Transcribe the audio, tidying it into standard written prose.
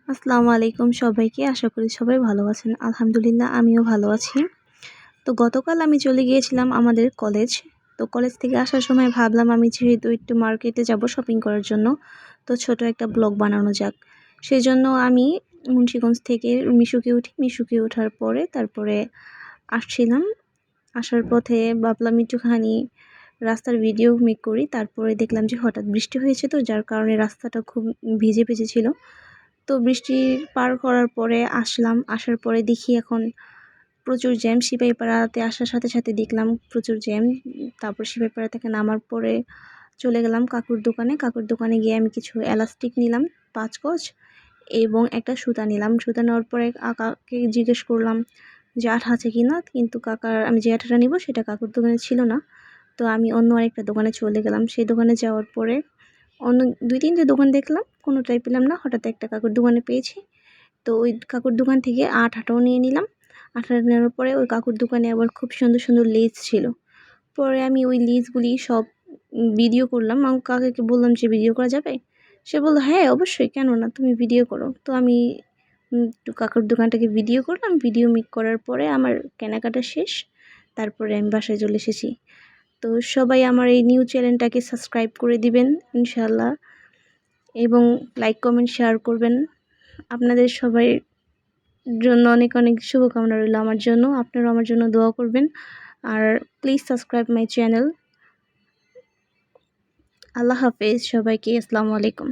আসসালামু আলাইকুম সবাইকে। আশা করি সবাই ভালো আছেন। আলহামদুলিল্লাহ আমিও ভালো আছি। তো গতকাল আমি চলে গিয়েছিলাম আমাদের কলেজ। তো কলেজ থেকে আসার সময় ভাবলাম আমি যেহেতু একটু মার্কেটে যাব শপিং করার জন্য, তো ছোট একটা ব্লগ বানানো যাক। সেজন্য আমি মুন্সিগঞ্জ থেকে মিশুকে উঠি। মিশুকে ওঠার পরে তারপরে আসছিলাম। আসার পথে ভাবলাম একটুখানি রাস্তার ভিডিও মেক করি। তারপরে দেখলাম যে হঠাৎ বৃষ্টি হয়েছে, তো যার কারণে রাস্তাটা খুব ভিজে ভিজে ছিল। তো বৃষ্টি পার করার পরে আসলাম। আসার পরে দেখি এখন প্রচুর জ্যাম। সিপাহীপাড়াতে আসার সাথে সাথে দেখলাম প্রচুর জ্যাম। তারপর সিপাহীপাড়া থেকে নামার পরে চলে গেলাম কাকুর দোকানে। কাকুর দোকানে গিয়ে আমি কিছু এলাস্টিক নিলাম 5 গজ এবং একটা সুতা নিলাম। সুতা নেওয়ার পরে কাকাকে জিজ্ঞেস করলাম যে আঠা আছে কি না, কিন্তু আমি যে আঠাটা নিব সেটা কাকুর দোকানে ছিল না। তো আমি অন্য আরেকটা দোকানে চলে গেলাম। সেই দোকানে যাওয়ার পরে অন্য 2-3টে দোকান দেখলাম, কোনোটাই পেলাম না। হঠাৎ একটা কাকুর দোকানে পেয়েছি। তো ওই কাকুর দোকান থেকে আঠাটাও নিয়ে নিলাম। আঠাটা নেওয়ার পরে ওই কাকুর দোকানে আবার খুব সুন্দর সুন্দর লেস ছিল। পরে আমি ওই লেসগুলি সব ভিডিও করলাম। আমি কাকাকে বললাম যে ভিডিও করা যাবে? সে বলল হ্যাঁ অবশ্যই, কেন না, তুমি ভিডিও করো। তো আমি একটু কাকুর দোকানটাকে ভিডিও করলাম। ভিডিও মেক করার পরে আমার কেনাকাটা শেষ। তারপরে আমি বাসায় চলে এসেছি। তো সবাই আমার এই নিউ চ্যানেলটাকে সাবস্ক্রাইব করে দিবেন ইনশাআল্লাহ, এবং লাইক কমেন্ট শেয়ার করবেন। আপনাদের সবাই জন্য অনেক অনেক শুভকামনা রইল আমার জন্য। আপনারাও আমার জন্য দোয়া করবেন। আর প্লিজ সাবস্ক্রাইব মাই চ্যানেল। আল্লাহ হাফেজ সবাইকে। আসসালামু আলাইকুম।